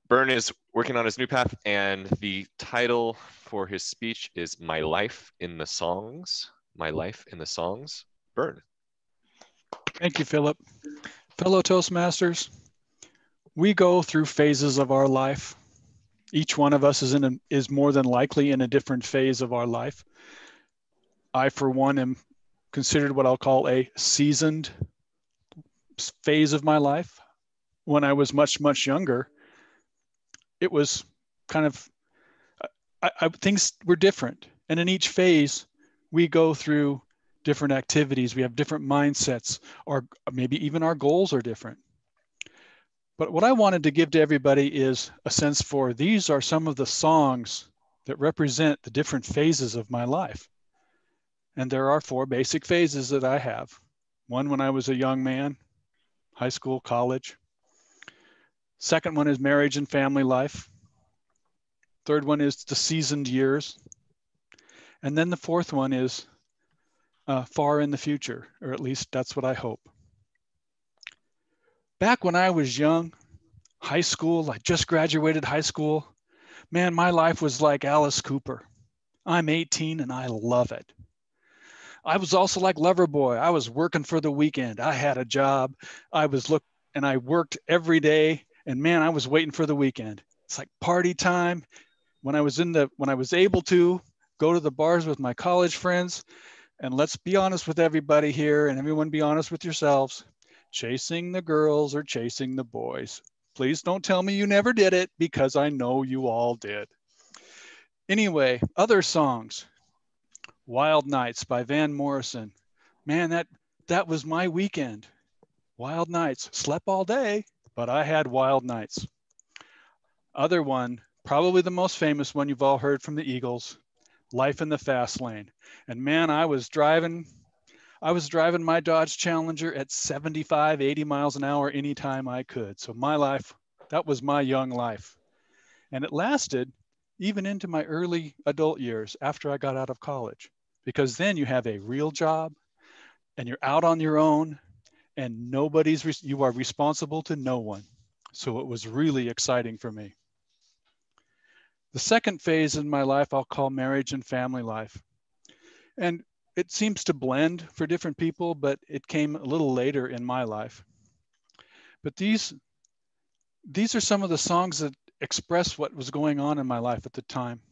Byrne is working on his new path, and the title for his speech is My Life in the Songs. My Life in the Songs. Byrne. Thank you, Philip. Fellow Toastmasters, we go through phases of our life. Each one of us is more than likely in a different phase of our life. I, for one, am considered what I'll call a seasoned phase of my life. When I was much, much younger, it was kind of, things were different. And in each phase, we go through different activities. We have different mindsets, or maybe even our goals are different. But what I wanted to give to everybody is a sense for these are some of the songs that represent the different phases of my life. And there are 4 basic phases that I have. One when I was a young man, high school, college. Second one is marriage and family life. Third one is the seasoned years. And then the fourth one is far in the future, or at least that's what I hope. Back when I was young, high school, I just graduated high school, man, my life was like Alice Cooper. I'm 18 and I love it. I was also like Loverboy. I was working for the weekend. I had a job. I worked every day, and man, I was waiting for the weekend. It's like party time. When I was able to go to the bars with my college friends, and let's be honest with everybody here, and everyone be honest with yourselves, chasing the girls or chasing the boys. Please don't tell me you never did it, because I know you all did. Anyway, other songs. Wild Nights by Van Morrison. Man, that was my weekend. Wild Nights. Slept all day, but I had wild nights. Other one, probably the most famous one you've all heard from the Eagles, Life in the Fast Lane. And man, I was driving my Dodge Challenger at 75, 80 miles an hour anytime I could. So my life, that was my young life. And it lasted even into my early adult years after I got out of college, because then you have a real job and you're out on your own and you are responsible to no one. So it was really exciting for me. The second phase in my life, I'll call marriage and family life. And it seems to blend for different people, but it came a little later in my life. But these are some of the songs that express what was going on in my life at the time.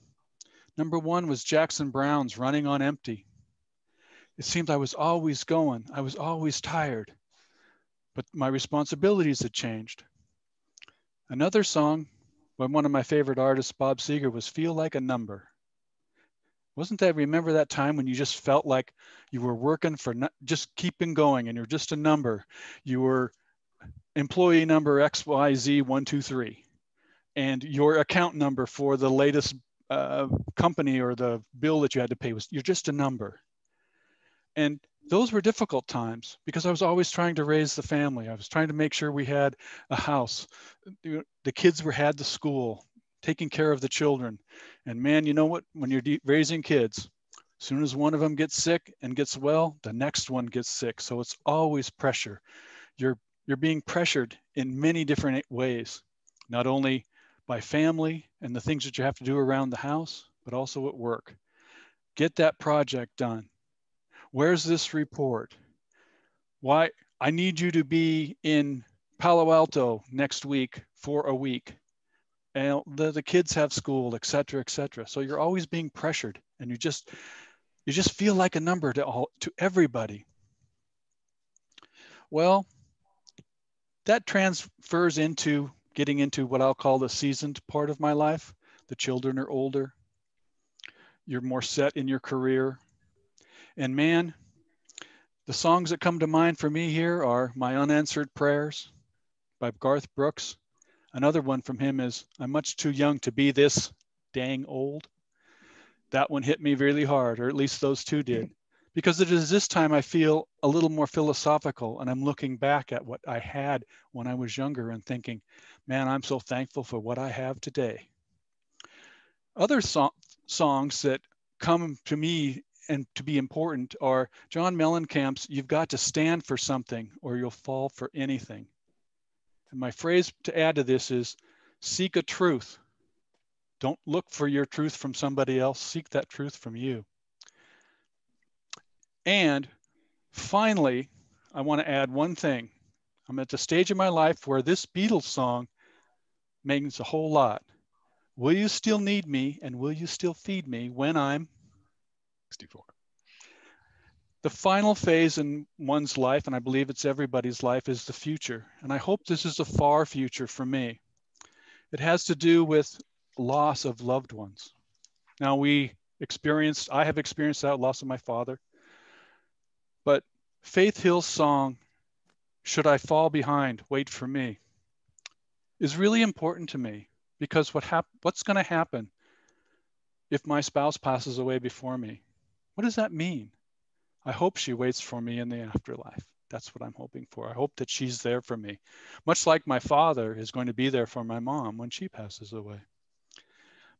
Number 1 was Jackson Browne's Running on Empty. It seemed I was always going. I was always tired, but my responsibilities had changed. Another song by one of my favorite artists, Bob Seger, was Feel Like a Number. Remember that time when you just felt like you were working for just keeping going and you're just a number? You were employee number XYZ123, and your account number for the latest company or the bill that you had to pay you're just a number. And those were difficult times because I was always trying to raise the family. I was trying to make sure we had a house. The kids had the school, taking care of the children. And man, you know what? When you're raising kids, as soon as one of them gets sick and gets well, the next one gets sick. So it's always pressure. You're being pressured in many different ways, not only by family and the things that you have to do around the house, but also at work. Get that project done. Where's this report? Why? I need you to be in Palo Alto next week for a week. And the kids have school, et cetera, et cetera. So you're always being pressured, and you just feel like a number to everybody. Well, that transfers into getting into what I'll call the seasoned part of my life. The children are older. You're more set in your career. And man, the songs that come to mind for me here are My Unanswered Prayers by Garth Brooks. Another one from him is I'm Much Too Young to Be This Dang Old. That one hit me really hard, or at least those two did, because it is this time I feel a little more philosophical, and I'm looking back at what I had when I was younger and thinking, man, I'm so thankful for what I have today. Other songs that come to me and to be important are John Mellencamp's You've Got to Stand for Something or You'll Fall for Anything. And my phrase to add to this is Seek a truth. Don't look for your truth from somebody else. Seek that truth from you. And finally, I want to add one thing. I'm at the stage of my life where this Beatles song means a whole lot. Will you still need me, and will you still feed me when I'm 64? The final phase in one's life, and I believe it's everybody's life, is the future. And I hope this is a far future for me. It has to do with loss of loved ones. Now I have experienced that loss of my father. But Faith Hill's song, Should I Fall Behind, Wait for Me, is really important to me because what's going to happen if my spouse passes away before me? What does that mean? I hope she waits for me in the afterlife. That's what I'm hoping for. I hope that she's there for me, much like my father is going to be there for my mom when she passes away.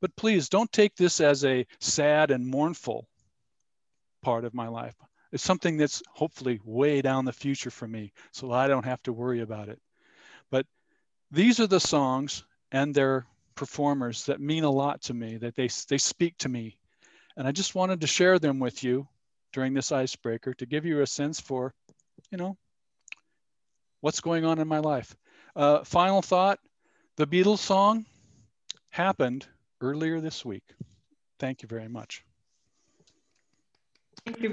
But please don't take this as a sad and mournful part of my life. It's something that's hopefully way down the future for me, so I don't have to worry about it. But these are the songs and their performers that mean a lot to me, that they speak to me. And I just wanted to share them with you during this icebreaker to give you a sense for, what's going on in my life. Final thought, the Beatles song happened earlier this week. Thank you very much. Thank you.